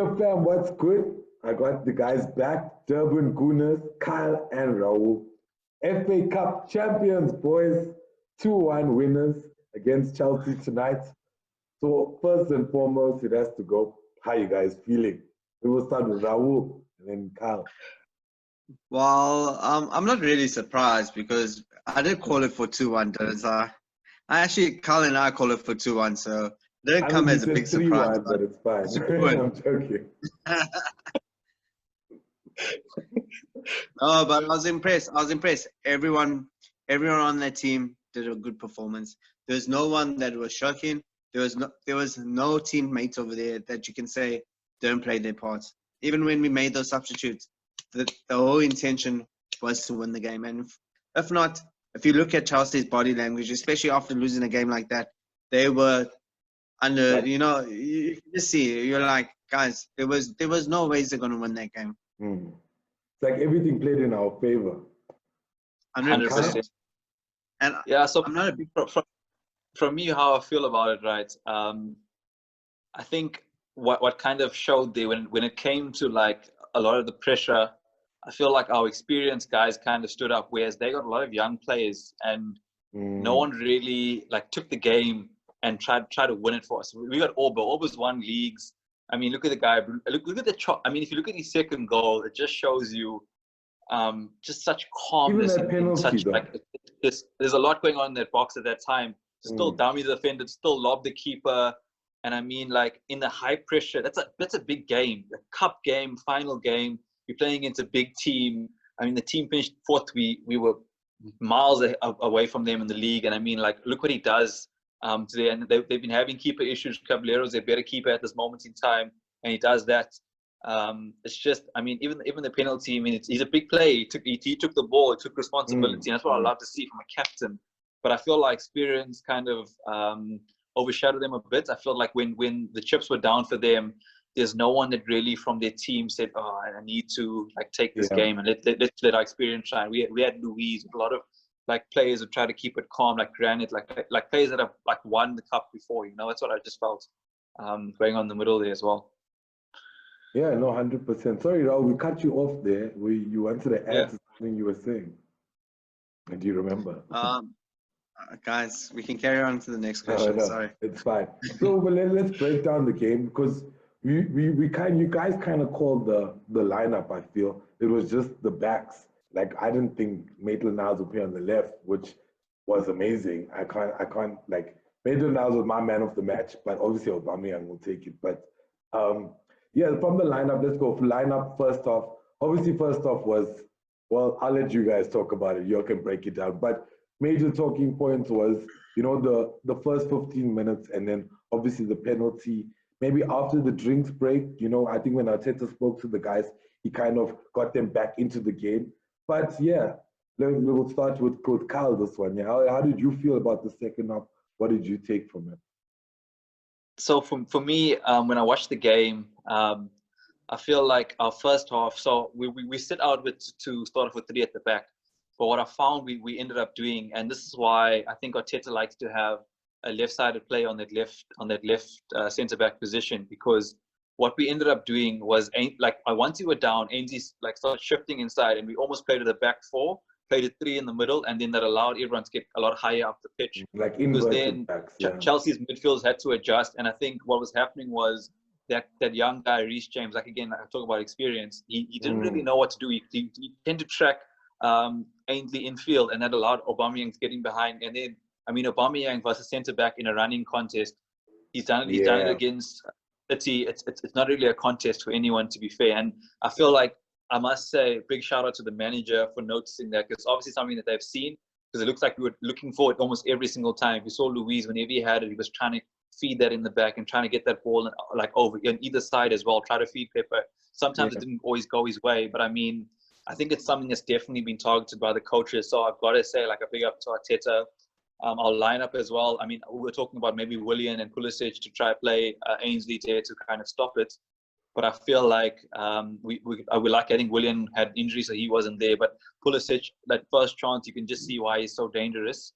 Gooner fam, what's good? I got the guys back, Durban Gooners, Kyle and Raul. FA Cup champions, boys. 2-1 winners against Chelsea tonight. So first and foremost, it has to go. How you guys feeling? We will start with Raul and then Kyle. Well, I'm not really surprised because I did call it for 2-1, didn't I? Kyle and I call it for 2-1, so it didn't come as a big surprise. 3-1, but it's fine. I'm joking. No, but I was impressed. Everyone on that team did a good performance. There's no one that was shocking. There was no teammates over there that you can say didn't play their parts. Even when we made those substitutes, the whole intention was to win the game. And if you look at Chelsea's body language, especially after losing a game like that, they were under. You can just see. You're like, guys, there was no ways they're going to win that game. It's like everything played in our favor. 100%. And yeah, so I'm not a big. From me, how I feel about it, right? I think what kind of showed there when it came to like a lot of the pressure, I feel like our experienced guys kind of stood up, whereas they got a lot of young players, and no one really like took the game and tried to win it for us. We got Orba's won leagues. I mean, look at the guy. Look at the I mean, if you look at his second goal, it just shows you just such calmness. Even that penalty, there's a lot going on in that box at that time. Still dummy the defender, still lob the keeper. And I mean, like in the high pressure, that's a big game, a cup game, final game. You're playing against a big team. I mean, the team finished fourth. We were miles away from them in the league. And I mean, like, look what he does today. And they've been having keeper issues. Caballero's their better keeper at this moment in time, and he does that. It's just, I mean, even the penalty. I mean, he's a big player. He took the ball. He took responsibility. And that's what I love to see from a captain. But I feel like experience kind of overshadowed them a bit. I feel like when the chips were down for them, there's no one that really from their team said, "Oh, I need to like take this game and let's let our experience shine." We had Louise, a lot of like players who try to keep it calm, like Granite, like players that have like won the cup before. That's what I just felt going on in the middle there as well. Yeah, no, 100%. Sorry, Raul, we cut you off there. You wanted to add to something you were saying. And do you remember? Guys, we can carry on to the next question. No, sorry, it's fine. So, but let's break down the game because you guys kind of called the lineup. I feel it was just the backs. Like I didn't think Maitland-Niles would play on the left, which was amazing. I can't like Maitland-Niles was my man of the match, but obviously Aubameyang will take it. But yeah, from the lineup, let's go for lineup first off. Obviously, first off was, well, I'll let you guys talk about it. You can break it down, but major talking points was, the first 15 minutes and then obviously the penalty. Maybe after the drinks break, I think when Arteta spoke to the guys, he kind of got them back into the game. But yeah, we'll start with Kyle this one. Yeah, how did you feel about the second half? What did you take from it? So for me, when I watched the game, I feel like our first half, so we set out to start off with 3 at the back. But what I found we ended up doing, and this is why I think Arteta likes to have a left-sided play on that left centre-back position, because what we ended up doing was like once we were down, Ainsley like started shifting inside, and we almost played to the back 4, played a 3 in the middle, and then that allowed everyone to get a lot higher up the pitch. Like because then backs, Chelsea's midfielders had to adjust, and I think what was happening was that young guy Reece James, like again, I talk about experience. He didn't really know what to do. He tended to track Ainsley infield, and that allowed Aubameyang getting behind. And then, I mean, Aubameyang versus centre back in a running contest, he's done it against City. It's not really a contest for anyone, to be fair. And I feel like I must say, big shout out to the manager for noticing that, because obviously something that they've seen, because it looks like we were looking for it almost every single time. We saw Louise, whenever he had it, he was trying to feed that in the back and trying to get that ball like over on either side as well, try to feed Pepper. Sometimes it didn't always go his way, but I mean, I think it's something that's definitely been targeted by the coaches. So I've got to say, like, a big up to Arteta. Our lineup as well. I mean, we were talking about maybe Willian and Pulisic to try play Ainsley there to kind of stop it. But I feel like we like, I think Willian had injuries, so he wasn't there. But Pulisic, that first chance, you can just see why he's so dangerous.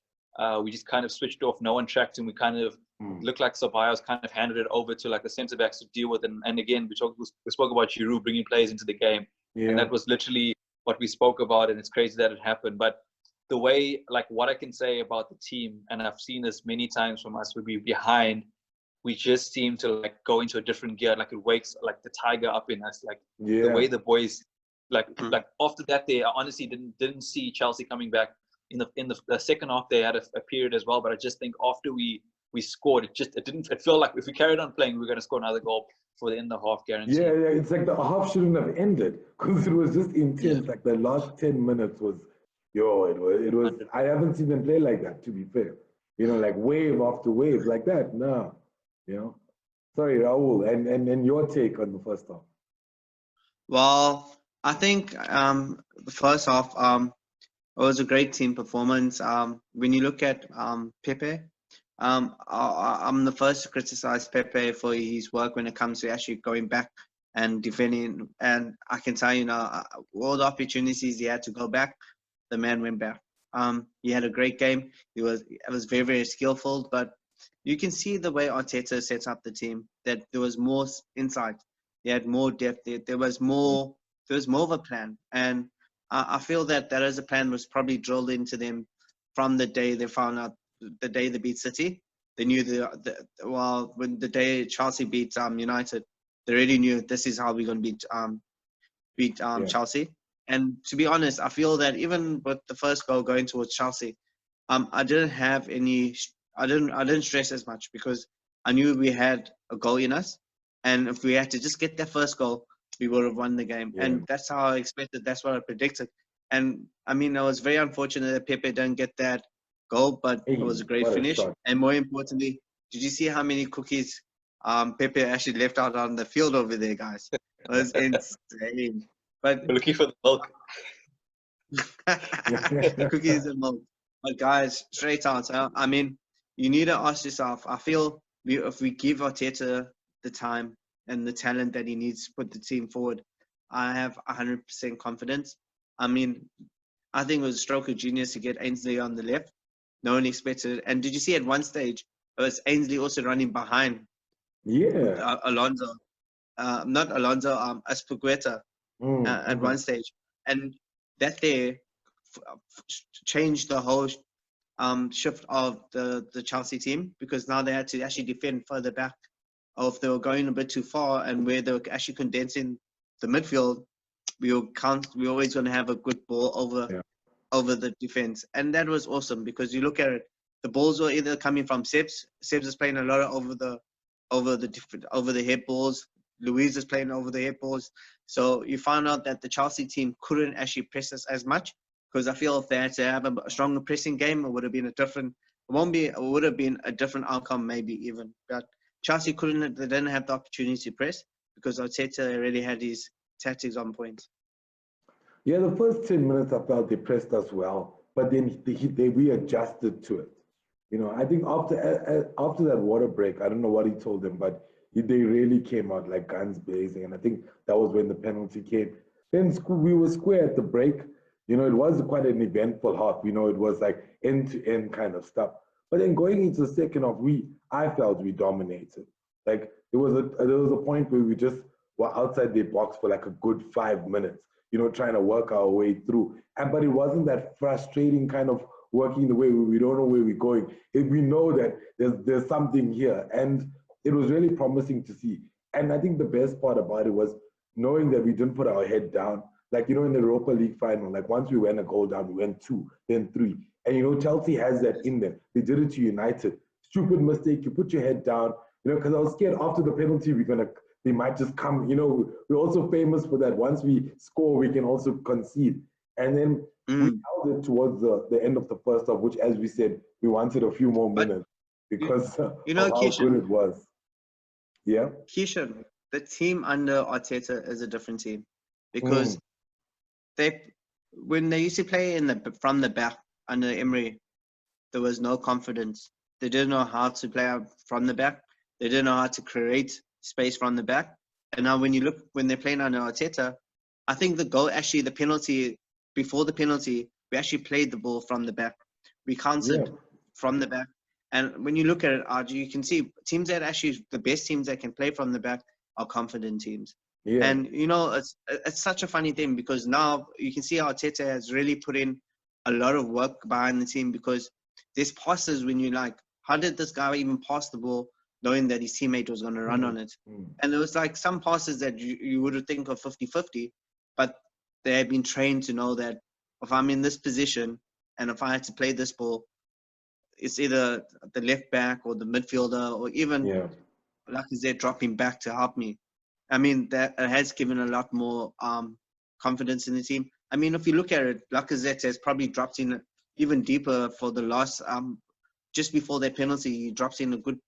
We just kind of switched off. No one tracked him. We kind of It looked like Ceballos kind of handed it over to like the centre backs to deal with. And again, we spoke about Giroud bringing players into the game. Yeah. And that was literally what we spoke about. And it's crazy that it happened. But the way, like what I can say about the team, and I've seen this many times from us, we'd be behind. We just seem to like go into a different gear. Like it wakes like the tiger up in us. Like the way the boys, like after that day, I honestly didn't see Chelsea coming back. In the second half, they had a period as well. But I just think after we scored, it felt like if we carried on playing, we were going to score another goal for the end of the half guarantee. Yeah, it's like the half shouldn't have ended because it was just intense. Like the last 10 minutes was, it was. I haven't seen them play like that, to be fair. Like wave after wave like that. No, Sorry, Raul, and your take on the first half. Well, I think the first half it was a great team performance. When you look at Pepe, I'm the first to criticize Pepe for his work when it comes to actually going back and defending. And I can tell you now, all the opportunities he had to go back, the man went back. He had a great game. It was very, very skillful. But you can see the way Arteta sets up the team, that there was more insight. He had more depth. There was more of a plan. And I feel that as a plan was probably drilled into them from the day they found out, the day they beat City. They knew when the day Chelsea beat United, they already knew this is how we're going to beat Chelsea. And to be honest, I feel that even with the first goal going towards Chelsea, I didn't stress as much because I knew we had a goal in us, and if we had to just get that first goal, we would have won the game. And that's how I expected. That's what I predicted. And I mean, I was very unfortunate that Pepe didn't get that goal, but it was a great finish. And more importantly, did you see how many cookies Pepe actually left out on the field over there, guys? It was insane. But we're looking for the milk. Cookies and milk. But guys, straight out. I mean, you need to ask yourself. I feel if we give Arteta the time and the talent that he needs to put the team forward, I have 100% confidence. I mean, I think it was a stroke of genius to get Ainsley on the left. No one expected it. And did you see at one stage, it was Ainsley also running behind Alonso. Not Alonso, Aspilicueta at one stage. And that there changed the whole shift of the Chelsea team, because now they had to actually defend further back. Or if they were going a bit too far and where they were actually condensing the midfield, we're always going to have a good ball over the defense. And that was awesome, because you look at it, the balls were either coming from Sebs. Sebs is playing a lot over the head balls. Luis is playing over the head balls. So you found out that the Chelsea team couldn't actually press us as much, because I feel if they had to have a stronger pressing game, it would have been it would have been a different outcome, maybe even. But Chelsea they didn't have the opportunity to press because Arteta already had his tactics on point. Yeah, the first 10 minutes I felt they pressed us well, but then they readjusted to it. I think after that water break, I don't know what he told them, but they really came out like guns blazing, and I think that was when the penalty came. Then we were square at the break. It was quite an eventful half. It was like end-to-end kind of stuff. But then going into the second half, I felt we dominated. Like there was a point where we just were outside the box for like a good 5 minutes, trying to work our way through. But it wasn't that frustrating kind of working the way we don't know where we're going. We know that there's something here, and it was really promising to see. And I think the best part about it was knowing that we didn't put our head down. Like, in the Europa League final, like once we went a goal down, we went 2, then 3. And, Chelsea has that in them. They did it to United. Stupid mistake. You put your head down, because I was scared after the penalty, they might just come. We're also famous for that. Once we score, we can also concede. And then we held it towards the end of the first half, which, as we said, we wanted a few more minutes because of how good it was. Yeah. Keishan, the team under Arteta is a different team, because when they used to play from the back under Emery, there was no confidence. They didn't know how to play out from the back. They didn't know how to create space from the back. And now when they're playing under Arteta, I think the penalty, before the penalty, we actually played the ball from the back. We counted from the back. And when you look at it, RG, you can see teams that actually, the best teams that can play from the back are confident teams. Yeah. And, you know, it's such a funny thing because now you can see Arteta has really put in a lot of work behind the team, because there's passes when you like, how did this guy even pass the ball knowing that his teammate was going to run on it? And there was like some passes that you would think of 50-50, but they had been trained to know that if I'm in this position and if I had to play this ball, it's either the left back or the midfielder or even Lacazette dropping back to help me. I mean, that has given a lot more confidence in the team. I mean, if you look at it, Lacazette has probably dropped in even deeper for the last, just before that penalty, he drops in a good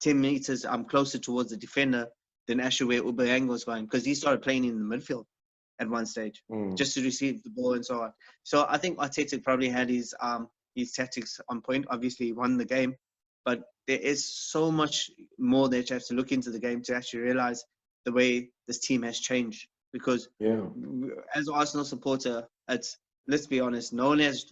10 meters closer towards the defender than actually where Aubameyang was going, because he started playing in the midfield at one stage just to receive the ball and so on. So I think Arteta probably had his tactics on point. Obviously, he won the game, but there is so much more that you have to look into the game to actually realize the way this team has changed. Because as an Arsenal supporter, let's be honest, no one has.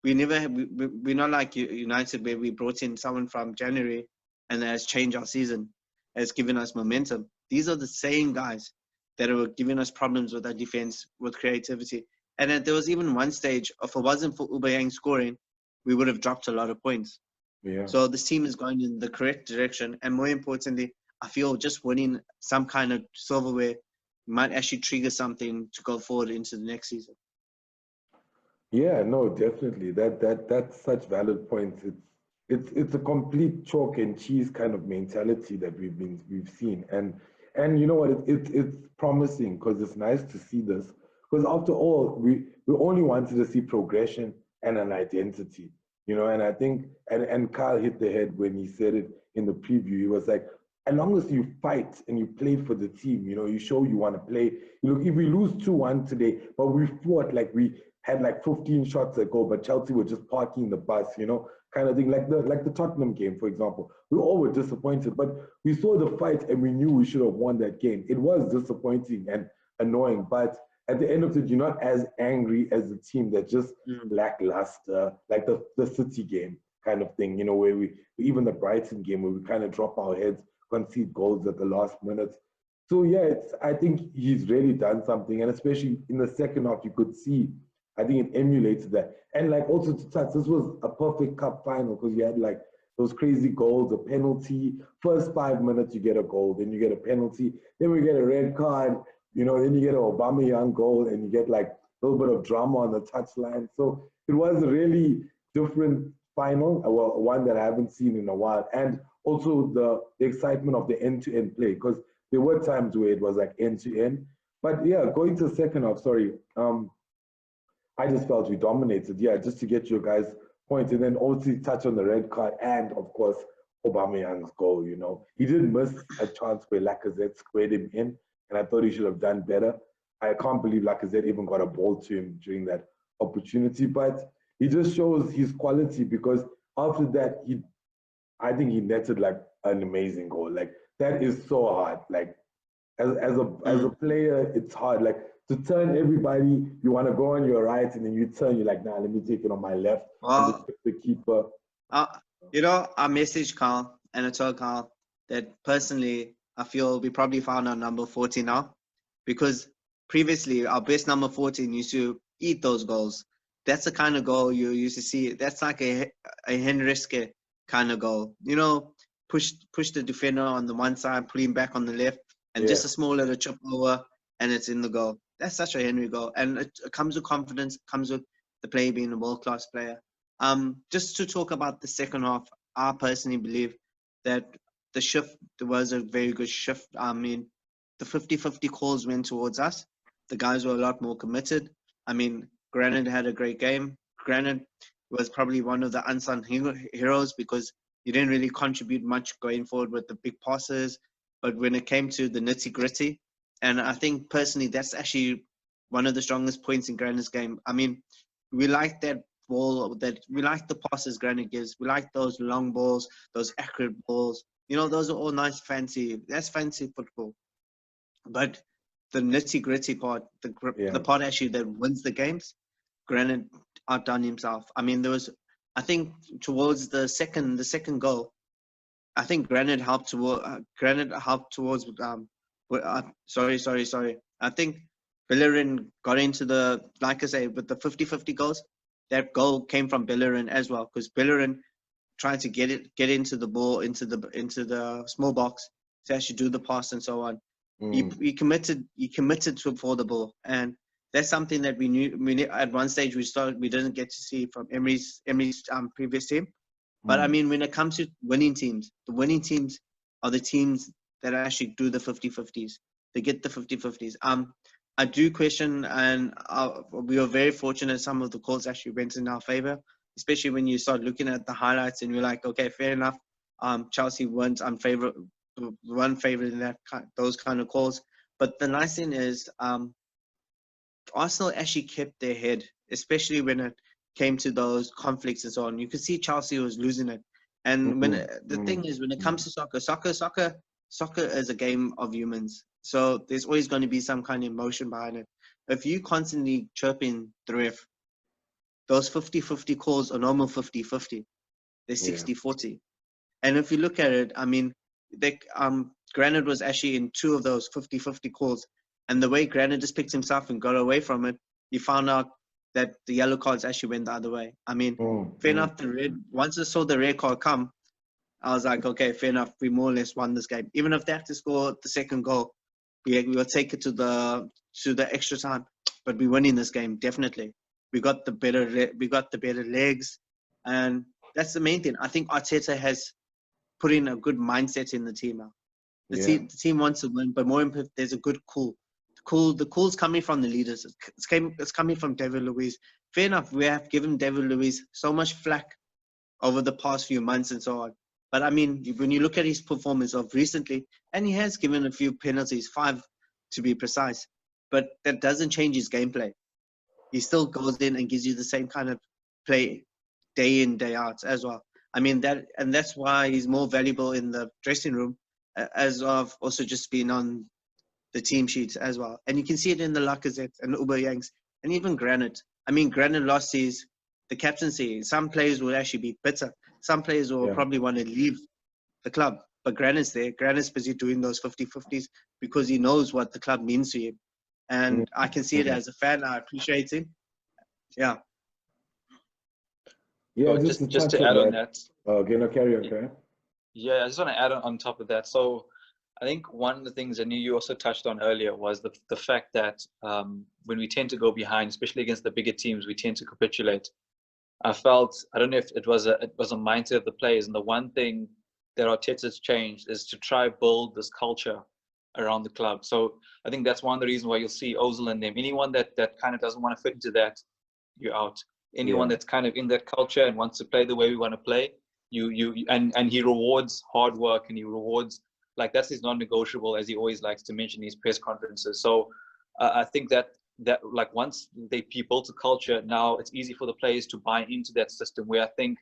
We're not like United, where we brought in someone from January and that has changed our season, has given us momentum. These are the same guys that were giving us problems with our defense, with creativity. And there was even one stage, if it wasn't for Aubameyang scoring, we would have dropped a lot of points. So this team is going in the correct direction. And more importantly, I feel just winning some kind of silverware might actually trigger something to go forward into the next season. Yeah, no, definitely. That's such valid points. It's a complete chalk and cheese kind of mentality that we've seen, and you know what? It's promising because it's nice to see this. Because after all, we only wanted to see progression and an identity, you know. And I think and Carl hit the head when he said it in the preview. He was like, as long as you fight and you play for the team, you know, you show you want to play. You know, if we lose 2-1 today, but we fought like we had like 15 shots at goal, but Chelsea were just parking the bus, you know, kind of thing. Like the Tottenham game, for example. We all were disappointed, but we saw the fight and we knew we should have won that game. It was disappointing and annoying, but at the end of it, you're not as angry as the team that just lackluster, like the City game kind of thing, you know, where even the Brighton game where we kind of drop our heads, concede goals at the last minute. So yeah, I think he's really done something, and especially in the second half, you could see. I think it emulates that. And like also to touch, this was a perfect cup final because you had like those crazy goals, a penalty. First 5 minutes, you get a goal, then you get a penalty, then we get a red card, you know, then you get an Aubameyang goal, and you get like a little bit of drama on the touchline. So it was a really different final, well, one that I haven't seen in a while. And also the excitement of the end-to-end play, because there were times where it was like end-to-end. But yeah, going to the second half, sorry, I just felt we dominated. Yeah, just to get your guys' point, and then obviously touch on the red card and, of course, Aubameyang's goal, you know. He did miss a chance where Lacazette squared him in, and I thought he should have done better. I can't believe Lacazette even got a ball to him during that opportunity, but he just shows his quality because after that, I think he netted like an amazing goal. Like, that is so hard. Like, as a player, it's hard. Like, to turn everybody, you want to go on your right, and then you turn, you're like, nah, let me take it on my left. And just pick the keeper. You know, I messaged Carl, and I told Carl that personally, I feel we probably found our number 40 now, because previously our best number 14 used to eat those goals. That's the kind of goal you used to see. That's like a Henriske kind of goal. You know, push the defender on the one side, pull him back on the left, and just a small little chip over, and it's in the goal. That's such a Henry goal. And it comes with confidence, comes with the player being a world-class player. Just to talk about the second half, I personally believe that the shift, there was a very good shift. I mean, the 50-50 calls went towards us. The guys were a lot more committed. I mean, Granit had a great game. Granit was probably one of the unsung heroes because he didn't really contribute much going forward with the big passes. But when it came to the nitty-gritty, and I think personally that's actually one of the strongest points in Granit's game. I mean, we like that ball, we like the passes Granit gives. We like those long balls, those accurate balls. You know, those are all nice, fancy. That's fancy football. But the nitty-gritty part, the part actually that wins the games, Granit outdone himself. I mean, there was I think towards the second goal, I think Granite helped towards. Sorry. I think Bellerin got into the, like I say, with the 50-50 goals. That goal came from Bellerin as well, because Bellerin tried to get into the ball, into the small box to actually do the pass and so on. He committed to for the ball, and that's something that we knew at one stage we didn't get to see from Emery's previous team. But I mean, when it comes to winning teams, the winning teams are the teams that actually do the 50-50s. They get the 50-50s. I do question, and we were very fortunate some of the calls actually went in our favor, especially when you start looking at the highlights and you're like, okay, fair enough. Chelsea weren't one favorite in those kind of calls. But the nice thing is, Arsenal actually kept their head, especially when it came to those conflicts and so on. You could see Chelsea was losing it. And when the thing is, when it comes to soccer is a game of humans. So there's always going to be some kind of emotion behind it. If you constantly chirping the ref, those 50-50 calls are normal 50-50. They're 60-40. And if you look at it, I mean, Granit was actually in 2 of those 50-50 calls. And the way Granit just picked himself and got away from it, you found out that the yellow cards actually went the other way. I mean, fair enough, once I saw the red card come, I was like, okay, fair enough. We more or less won this game. Even if they have to score the second goal, we will take it to the extra time. But we're winning this game, definitely. We got the better legs. And that's the main thing. I think Arteta has put in a good mindset in the team now. The team wants to win, but more important, there's a good cool. The cool's coming from the leaders. It's coming from David Luiz. Fair enough, we have given David Luiz so much flack over the past few months and so on. But I mean, when you look at his performance of recently, and he has given a few penalties, 5 to be precise, but that doesn't change his gameplay. He still goes in and gives you the same kind of play day in, day out as well. I mean, that's why he's more valuable in the dressing room, as of also just being on the team sheets as well. And you can see it in the Lacazette and Aubameyang and even Granit. I mean, Granit lost the captaincy. Some players will actually be bitter. Some players will probably want to leave the club. But Granit's there. Granit's busy doing those 50-50s because he knows what the club means to him. And I can see it as a fan. I appreciate him. Yeah. Yeah, so just to add on that. Okay, no, carry on, okay. Yeah, I just want to add on top of that. So I think one of the things I knew you also touched on earlier was the fact that when we tend to go behind, especially against the bigger teams, we tend to capitulate. I don't know if it was a mindset of the players, and the one thing that Arteta's changed is to try build this culture around the club. So I think that's one of the reasons why you'll see Ozil and them. Anyone that kind of doesn't want to fit into that, you're out. Anyone that's kind of in that culture and wants to play the way we want to play, and he rewards hard work, and he rewards, like, that's his non-negotiable, as he always likes to mention in his press conferences. So I think that like once they built a culture, now it's easy for the players to buy into that system, where I think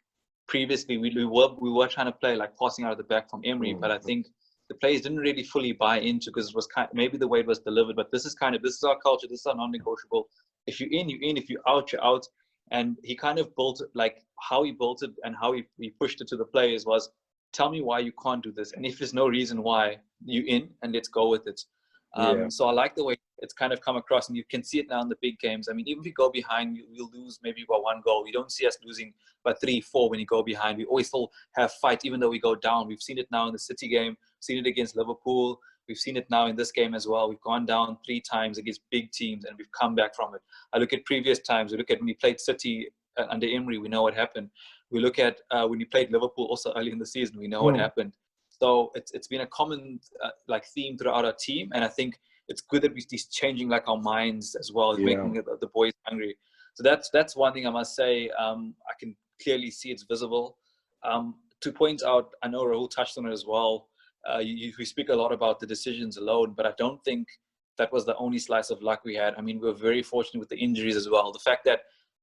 previously we were trying to play like passing out of the back from Emery, but I think the players didn't really fully buy into, because it was maybe the way it was delivered, but this is our culture, this is our non-negotiable. If you're in, you're in. If you're out, you're out. And he kind of built it, like how he built it and how he pushed it to the players was, tell me why you can't do this. And if there's no reason why, you in, and let's go with it. So I like the way it's kind of come across, and you can see it now in the big games. I mean, even if you go behind, you'll lose maybe by 1 goal. We don't see us losing by 3, 4 when you go behind. We always still have fight, even though we go down. We've seen it now in the City game, seen it against Liverpool. We've seen it now in this game as well. We've gone down 3 times against big teams, and we've come back from it. I look at previous times. We look at when we played City under Emery, we know what happened. We look at when we played Liverpool also early in the season, we know what happened. So it's been a common like theme throughout our team, and I think it's good that we're changing like our minds as well, making the boys hungry. So that's one thing I must say. I can clearly see it's visible. To point out, I know Rahul touched on it as well. We speak a lot about the decisions alone, but I don't think that was the only slice of luck we had. I mean, we were very fortunate with the injuries as well. The fact that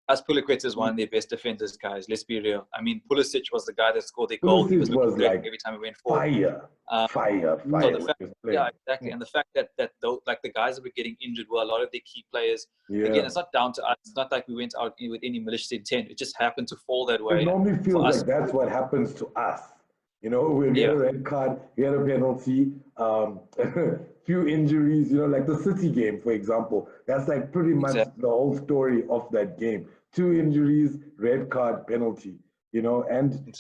Azpilicueta is one of their best defenders, guys. Let's be real. I mean, Pulisic was the guy that scored their goal. He was looking great every time he went forward. Fire. So the fact, yeah, exactly. And the fact that those, like the guys that were getting injured were a lot of their key players. Yeah. Again, it's not down to us. It's not like we went out with any malicious intent. It just happened to fall that way. It normally feels like that's what happens to us. You know, we get a red card, we get a penalty, few injuries, you know, like the City game, for example. That's like pretty much the whole story of that game. 2 injuries, red card, penalty, you know, and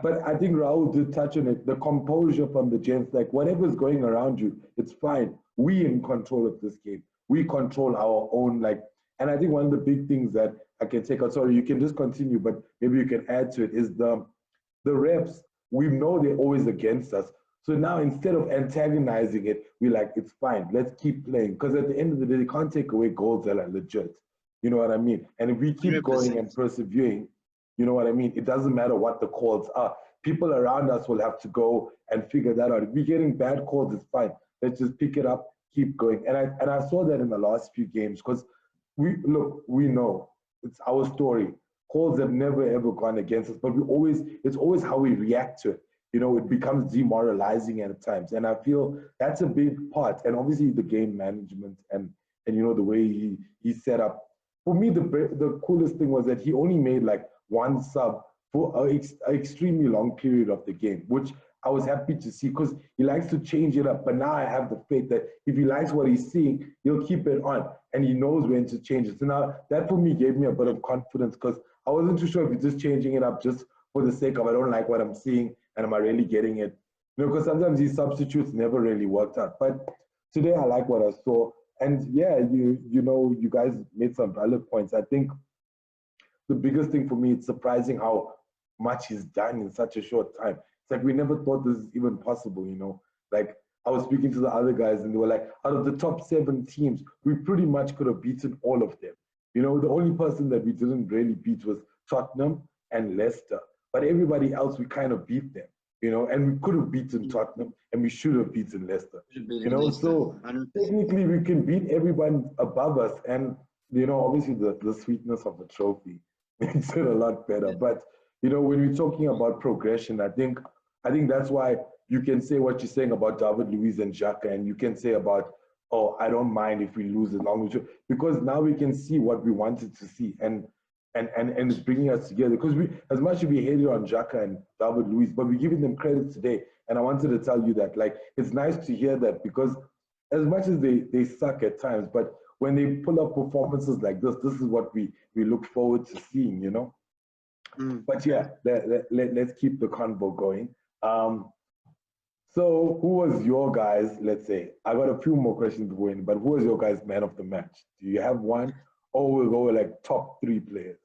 but I think Raul did touch on it, the composure from the gents, like whatever's going around you, it's fine. We in control of this game. We control our own, like, and I think one of the big things that I can take out, sorry, you can just continue, but maybe you can add to it, is the reps. We know they're always against us. So now instead of antagonizing it, we're like, it's fine, let's keep playing. Because at the end of the day, they can't take away goals that are legit. You know what I mean? And if we keep 100%. Going and persevering, you know what I mean? It doesn't matter what the calls are. People around us will have to go and figure that out. If we're getting bad calls, it's fine. Let's just pick it up, keep going. And I saw that in the last few games, because we know it's our story. Calls have never ever gone against us, but it's always how we react to it. You know, it becomes demoralizing at times. And I feel that's a big part. And obviously the game management and you know, the way he set up. For me, the coolest thing was that he only made like one sub for an extremely long period of the game, which I was happy to see, because he likes to change it up. But now I have the faith that if he likes what he's seeing, he'll keep it on and he knows when to change it. So now that for me gave me a bit of confidence, because I wasn't too sure if he's just changing it up just for the sake of I don't like what I'm seeing and am I really getting it? You know, because sometimes these substitutes never really worked out. But today I like what I saw. And yeah, you know, you guys made some valid points. I think the biggest thing for me, it's surprising how much he's done in such a short time. It's like we never thought this is even possible, you know. Like I was speaking to the other guys and they were like, out of the top 7 teams, we pretty much could have beaten all of them. You know, the only person that we didn't really beat was Tottenham and Leicester. But everybody else, we kind of beat them, you know, and we could have beaten Tottenham and we should have beaten Leicester. You know, so technically we can beat everyone above us. And, you know, obviously the sweetness of the trophy makes it a lot better. But, you know, when we're talking about progression, I think that's why you can say what you're saying about David Luiz and Xhaka, and you can say about, oh, I don't mind if we lose as long as you, because now we can see what we wanted to see, and it's bringing us together. Because we, as much as we hated on Xhaka and David Luiz, but we're giving them credit today. And I wanted to tell you that, like, it's nice to hear that, because as much as they suck at times, but when they pull up performances like this is what we look forward to seeing, you know? But yeah, let's keep the convo going. So who was your guys, let's say, I got a few more questions going, but who was your guys' man of the match? Do you have one? Or we'll go with like top 3 players?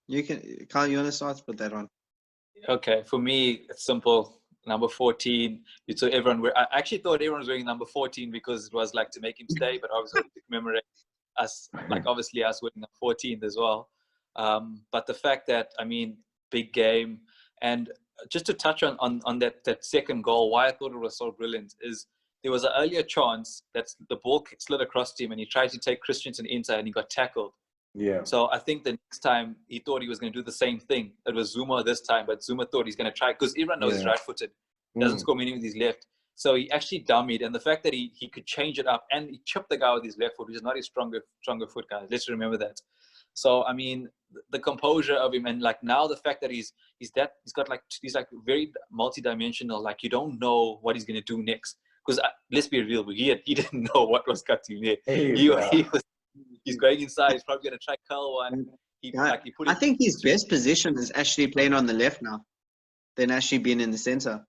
You can, Carl, you want to start with that one? Okay, for me, it's simple. Number 14. So everyone, I actually thought everyone was wearing number 14 because it was like to make him stay, but obviously to commemorate us, like obviously us wearing the 14th as well. But the fact that, I mean, big game, and just to touch on that second goal, why I thought it was so brilliant is there was an earlier chance that the ball slid across to him and he tried to take Christensen inside and he got tackled. Yeah. So I think the next time he thought he was going to do the same thing. It was Zuma this time, but Zuma thought he's going to try, because everyone knows he's right-footed. Doesn't score many with his left. So he actually dummied, and the fact that he could change it up and he chipped the guy with his left foot, which is not his stronger foot, guys. Let's remember that. So I mean, the composure of him, and like now the fact that he's like very multi-dimensional. Like you don't know what he's going to do next, because let's be real, he didn't know what was cutting there. He's going inside. He's probably going to try curl one. I think his best position is actually playing on the left now, than actually being in the center.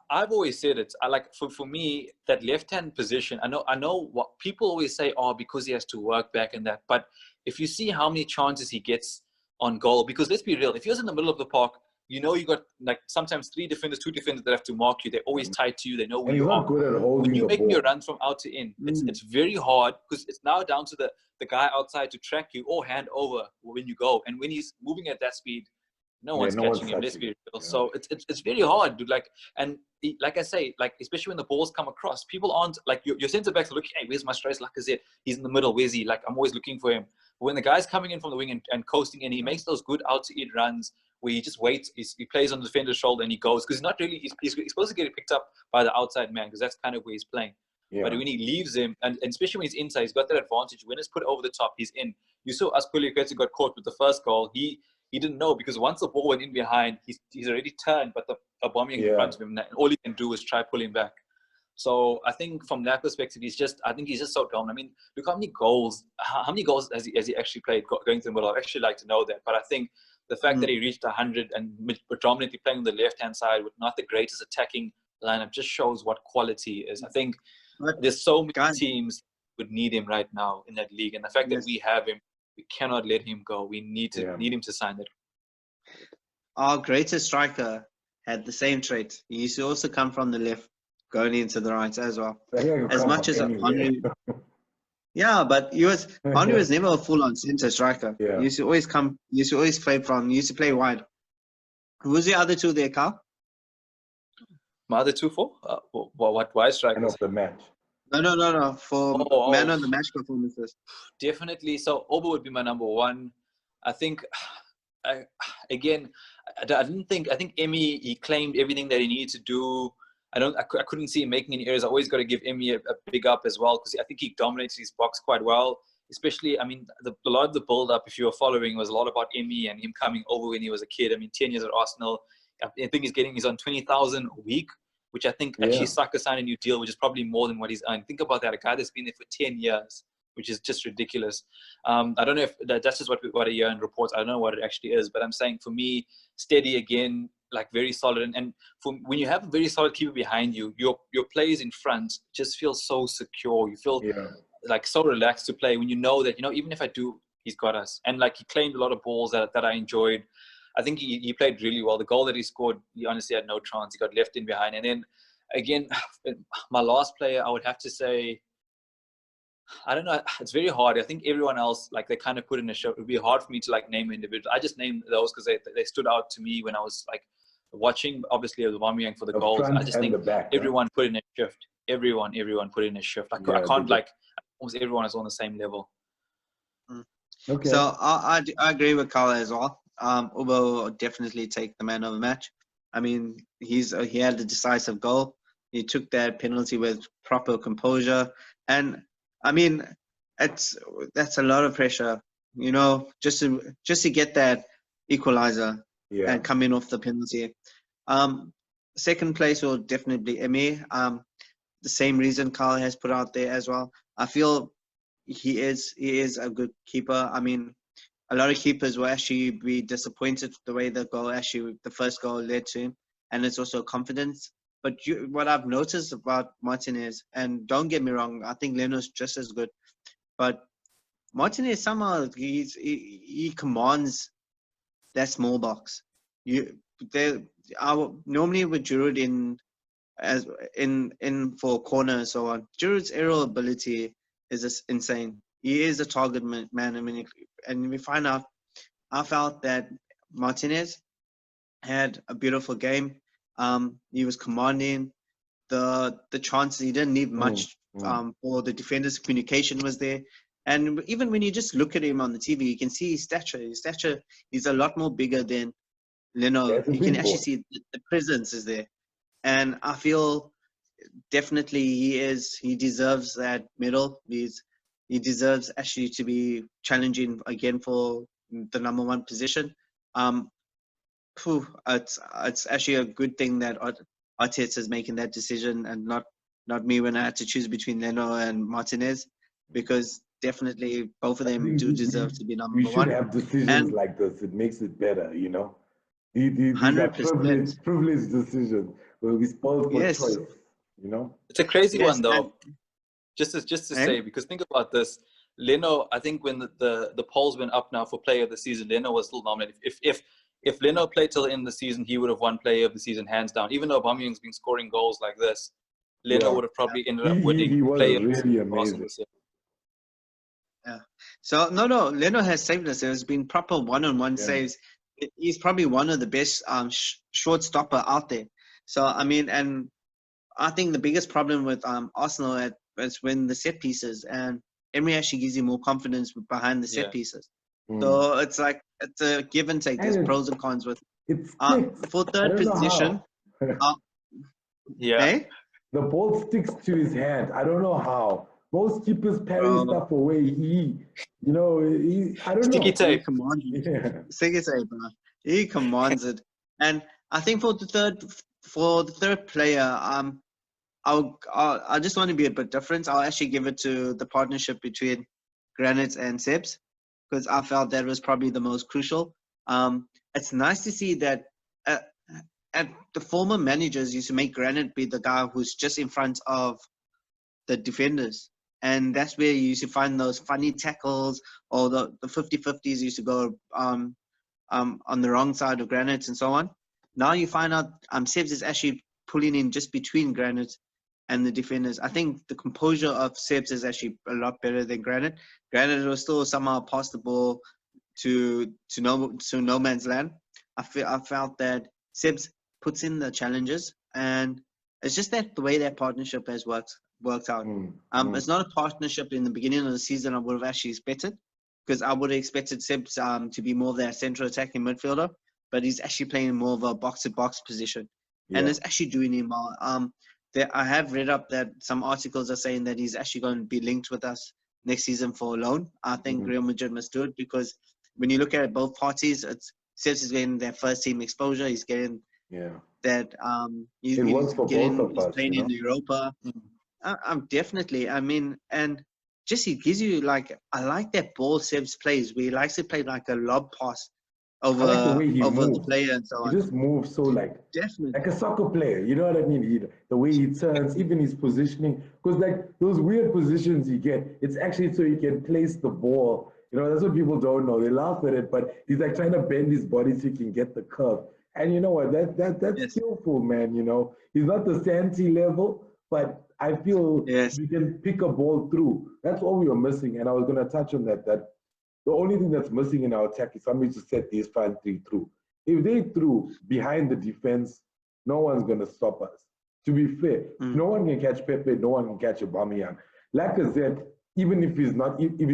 I've always said it. I like for me that left-hand position. I know what people always say. Oh, because he has to work back and that. But if you see how many chances he gets on goal, because let's be real, if he was in the middle of the park, you know, you got like sometimes 3 defenders, 2 defenders that have to mark you. They're always tied to you. They know where you are. Good at holding when you make ball. your runs from out to in, it's very hard, because it's now down to the guy outside to track you or hand over when you go. And when he's moving at that speed, No Yeah, one's no one's catching him. Let's touching be it. real. Yeah. So it's very hard, dude. Like, and like I say, like especially when the balls come across, people aren't like your centre backs are looking. Hey, where's my stress? Lacazette, he's in the middle. Where's he? Like I'm always looking for him. But when the guy's coming in from the wing and coasting in, he makes those good out to in runs where he just waits. He plays on the defender's shoulder and he goes because he's not really. He's supposed to get picked up by the outside man because that's kind of where he's playing. Yeah. But when he leaves him, and especially when he's inside, he's got that advantage. When it's put over the top, he's in. You saw Azpilicueta got caught with the first goal. He didn't know because once the ball went in behind, he's already turned, but the Aubameyang in front of him, and all he can do is try pull him back. So I think from that perspective, I think he's just so dominant. I mean, look how many goals has he actually played going through the middle? I'd actually like to know that. But I think the fact that he reached 100 and predominantly playing on the left-hand side with not the greatest attacking lineup just shows what quality is. I think there's so many teams would need him right now in that league. And the fact that we have him, we cannot let him go. We need him to sign that. Our greatest striker had the same trait. He used to also come from the left, going into the right as well. As much as Henry, yeah, but Henry was never a full-on centre striker. Yeah. He used to always play wide. Who was the other two there, Carl? My other two for what wide strikers? Man of the match. No. For man of the match performances. Definitely. So Oba would be my number one. I think. I think Emmy, he claimed everything that he needed to do. I couldn't see him making any errors. I always got to give Emmy a big up as well because I think he dominated his box quite well. Especially, I mean, a lot of the build-up, if you were following, was a lot about Emmy and him coming over when he was a kid. I mean, 10 years at Arsenal. I think he's on 20,000 a week, which I think actually Saka signed a new deal, which is probably more than what he's earned. Think about that. A guy that's been there for 10 years. Which is just ridiculous. I don't know if that's just what a year in reports. I don't know what it actually is, but I'm saying for me, steady again, like very solid. And when you have a very solid keeper behind you, your plays in front just feel so secure. You feel like so relaxed to play when you know that, even if I do, he's got us. And like he claimed a lot of balls that I enjoyed. I think he played really well. The goal that he scored, he honestly had no chance. He got left in behind. And then again, my last player, I would have to say, I don't know. It's very hard. I think everyone else, like they kind of put in a show. It would be hard for me to like name individuals. I just named those because they stood out to me when I was like watching. Obviously, Aubameyang for the goals. I just think everyone put in a shift. Everyone put in a shift. I can't like almost everyone is on the same level. Okay. So I agree with Carl as well. Ubo will definitely take the man of the match. I mean, he had a decisive goal. He took that penalty with proper composure and. I mean, that's a lot of pressure, just to get that equalizer and come in off the penalty. Second place will definitely be Emmy. The same reason Carl has put out there as well. I feel he is a good keeper. I mean, a lot of keepers will actually be disappointed the way the first goal led to him, and it's also confidence. But what I've noticed about Martinez, and don't get me wrong, I think Leno's just as good. But Martinez somehow he commands that small box. Normally with Giroud in for a corner and so on, Giroud's aerial ability is just insane. He is a target man. I mean, and we find out. I felt that Martinez had a beautiful game. He was commanding the chances. He didn't need much for the defenders. Communication was there. And even when you just look at him on the TV, you can see his stature. He's a lot more bigger than Leno. You can actually see the presence is there. And I feel definitely he deserves that medal. He deserves actually to be challenging again for the number one position. It's actually a good thing that Arteta is making that decision and not me when I had to choose between Leno and Martinez, because definitely both of them do deserve to be number one. We should have decisions like this. It makes it better, These are 100%. privileged decisions where we spoiled for choice, It's a crazy one though. Just to say, because think about this. Leno, I think when the polls went up now for player of the season, Leno was still nominated. If Leno played till the end of the season, he would have won player of the season hands down. Even though Aubameyang's been scoring goals like this, Leno would have probably ended up winning. He was really amazing. Yeah. So no, Leno has saved us. There's been proper one-on-one saves. he's probably one of the best short stopper out there. So I mean, and I think the biggest problem with Arsenal is when the set pieces, and Emery actually gives you more confidence behind the set pieces. So it's like it's a give and take. There's And pros and cons with it sticks. for I third don't know position. how. Eh? The ball sticks to his hand. I don't know how. Most keepers parry stuff away. I don't Sticky know. tape. Commands it. Yeah. Sticky tape, bro. He commands it. And I think for the third player, I just want to be a bit different. I'll actually give it to the partnership between Granit and Sebs, because I felt that was probably the most crucial. It's nice to see that and the former managers used to make Granit be the guy who's just in front of the defenders. And that's where you used to find those funny tackles, or the 50-50s used to go on the wrong side of Granit and so on. Now you find out Sebs is actually pulling in just between Granit and the defenders. I think the composure of Sebs is actually a lot better than Granit. Granit was still somehow pass the ball to no man's land. I felt that Sebs puts in the challenges, and it's just that the way that partnership has worked out. It's not a partnership in the beginning of the season I would have actually expected, because I would have expected Sebs to be more of that central attacking midfielder, but he's actually playing more of a box-to-box position, and it's actually doing him well. I have read up that some articles are saying that he's actually going to be linked with us next season for a loan. I think Real Madrid must do it, because when you look at it, both parties, Sebs is getting their first team exposure. He's getting that he's playing in Europa. I'm definitely. I mean, and just he gives you I like that ball Sebs plays, where he likes to play like a lob pass over the player and so on. He just moves so definitely like a soccer player. You know what I mean? The way he turns, even his positioning, because like those weird positions you get, it's actually so he can place the ball. That's what people don't know. They laugh at it, but he's like trying to bend his body so he can get the curve. And you know what? That's skillful, man. He's not the Santi level, but I feel you can pick a ball through. That's all we were missing. And I was going to touch on that the only thing that's missing in our attack is somebody to set these 5-3 through. If they threw behind the defense, no one's going to stop us. To be fair, no one can catch Pepe, no one can catch Aubameyang. Lacazette, even if he's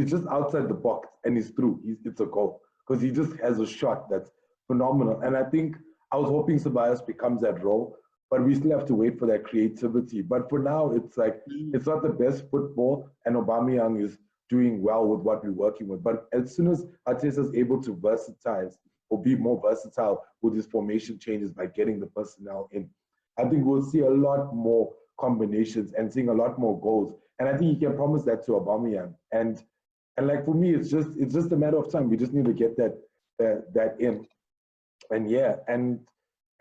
just outside the box and he's through, it's a goal, because he just has a shot that's phenomenal. And I think I was hoping Ceballos becomes that role, but we still have to wait for that creativity. But for now, it's like it's not the best football, and Aubameyang is doing well with what we're working with. But as soon as Arteta is able to versatilize or be more versatile with his formation changes by getting the personnel in, I think we'll see a lot more combinations and seeing a lot more goals. And I think he can promise that to Aubameyang. And like for me, it's just a matter of time. We just need to get that in. And and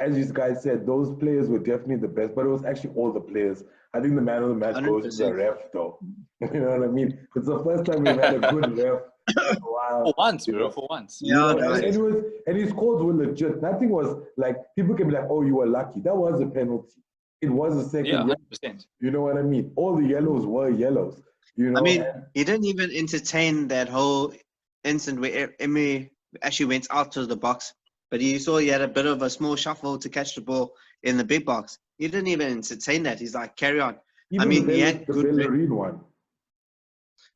as you guys said, those players were definitely the best, but it was actually all the players. I think the man of the match 100%. Goes to the ref, though. You know what I mean? It's the first time we've had a good ref in a while. For once, bro, for once. And his calls were legit. Nothing was like, people can be like, oh, you were lucky. That was a penalty. It was a second. Yeah, 100%. You know what I mean? All the yellows were yellows. I mean, he didn't even entertain that whole incident where Emery actually went out to the box. But he saw he had a bit of a small shuffle to catch the ball in the big box. He didn't even entertain that. He's like, carry on. Even he had the Bellerin one.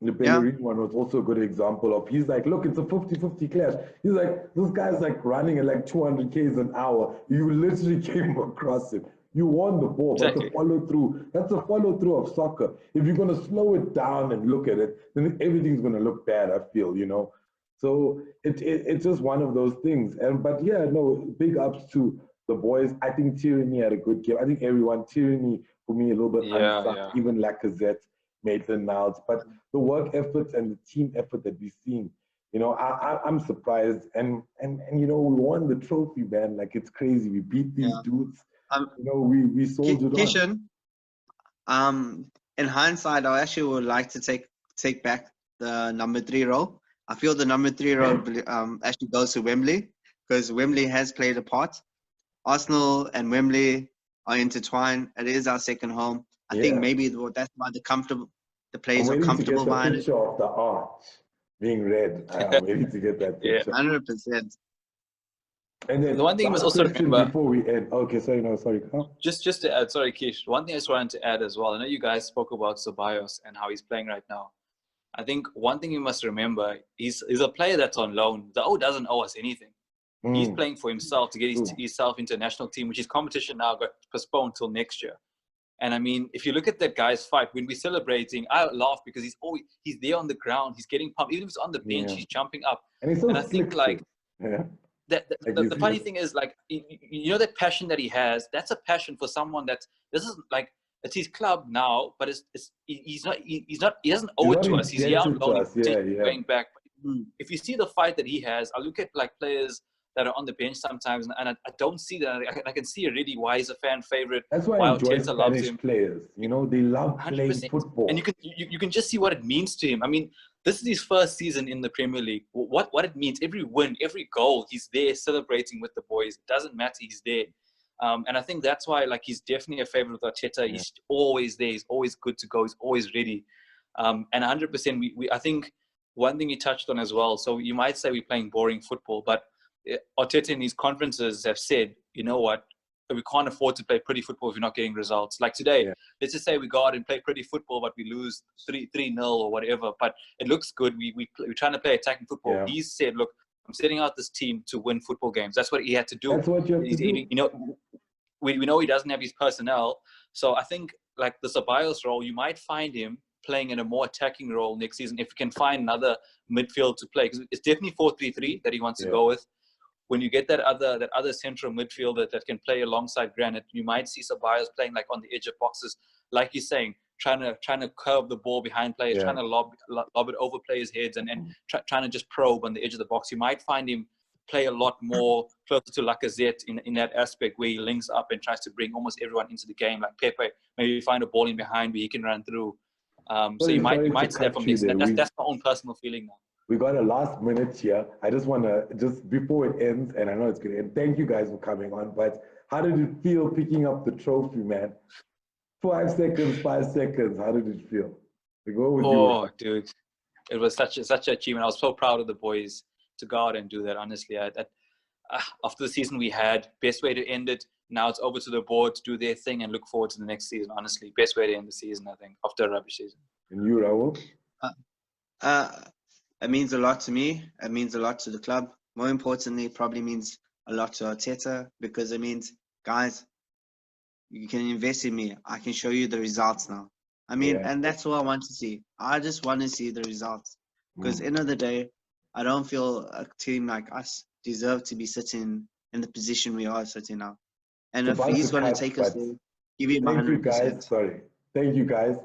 The Bellerin one was also a good example of, he's like, look, it's a 50-50 clash. He's like, this guy's like running at like 200 k's an hour. You literally came across him. You won the ball, but the follow through, that's a follow through of soccer. If you're going to slow it down and look at it, then everything's going to look bad, I feel, So it's just one of those things. But big ups to the boys. I think Tierney had a good game. I think everyone, Tierney for me a little bit unsung, even Lacazette, Maitland-Niles. But the work effort and the team effort that we're seeing, I'm surprised. And we won the trophy, man. Like, it's crazy. We beat these dudes. We soldiered on. In hindsight, I actually would like to take back the number 3 role. I feel the number 3 role actually goes to Wembley, because Wembley has played a part. Arsenal and Wembley are intertwined. It is our second home. I think maybe that's why the players are comfortable behind it. I'm waiting to get the picture of the arch being red. I'm waiting to get that picture. 100%. And then The one thing you must last also question remember, before we end. Okay, sorry, no, sorry. Carl. just to add, sorry, Kish, one thing I just wanted to add as well. I know you guys spoke about Ceballos and how he's playing right now. I think one thing you must remember, he's a player that's on loan. The O doesn't owe us anything. He's playing for himself to get himself into a national team, which his competition now got postponed till next year. And I mean, if you look at that guy's fight, when we're celebrating, I laugh because he's there on the ground, he's getting pumped. Even if he's on the bench, he's jumping up. And he's so I think like the funny thing is, like, you know, that passion that he has, that's a passion for someone this is like, it's his club now, but he doesn't owe it to us. He's here on loan, going back. If you see the fight that he has, I look at like players that are on the bench sometimes, and I don't see that. I can see already why he's a fan favorite. That's why I enjoy Spanish players. You know, they love playing 100%. football. And you can just see what it means to him. I mean, this is his first season in the Premier League. What it means, every win, every goal, he's there celebrating with the boys. It doesn't matter, he's there. And I think that's why, like, he's definitely a favorite with Arteta. He's always there. He's always good to go. He's always ready. And 100%, I think one thing he touched on as well. So you might say we're playing boring football, but Arteta in his conferences have said, you know what, we can't afford to play pretty football if we're not getting results. Like today, let's just say we go out and play pretty football, but we lose 3-0 or whatever. But it looks good. We're trying to play attacking football. Yeah. He said, look, I'm setting out this team to win football games. That's what he had to do. That's what you have to do. You know, we know he doesn't have his personnel. So I think, like, the Ceballos role, you might find him playing in a more attacking role next season if we can find another midfield to play. Because it's definitely 4-3-3 that he wants to go with. When you get that other central midfielder that can play alongside Granit, you might see Ceballos playing like on the edge of boxes, like you're saying, trying to curve the ball behind players, trying to lob it over players' heads, and trying to just probe on the edge of the box. You might find him play a lot more closer to Lacazette in that aspect, where he links up and tries to bring almost everyone into the game, like Pepe. Maybe find a ball in behind where he can run through. So you might see that from next. That's my own personal feeling now. We got a last minute here. I just want to, just before it ends, and I know it's going to end, thank you guys for coming on, but how did it feel picking up the trophy, man? 5 seconds, 5 seconds. How did it feel? Oh, dude. It was such an achievement. I was so proud of the boys to go out and do that, honestly. After the season we had, best way to end it. Now it's over to the board to do their thing and look forward to the next season, honestly. Best way to end the season, I think, after a rubbish season. And you, Raul? It means a lot to me. It means a lot to the club. More importantly, it probably means a lot to Arteta, because it means, guys, you can invest in me. I can show you the results now. I mean, and that's all I want to see. I just want to see the results. Because end of the day, I don't feel a team like us deserve to be sitting in the position we are sitting now. And if he's going to take us there, give him 100%. Thank you guys. Sorry. Thank you guys.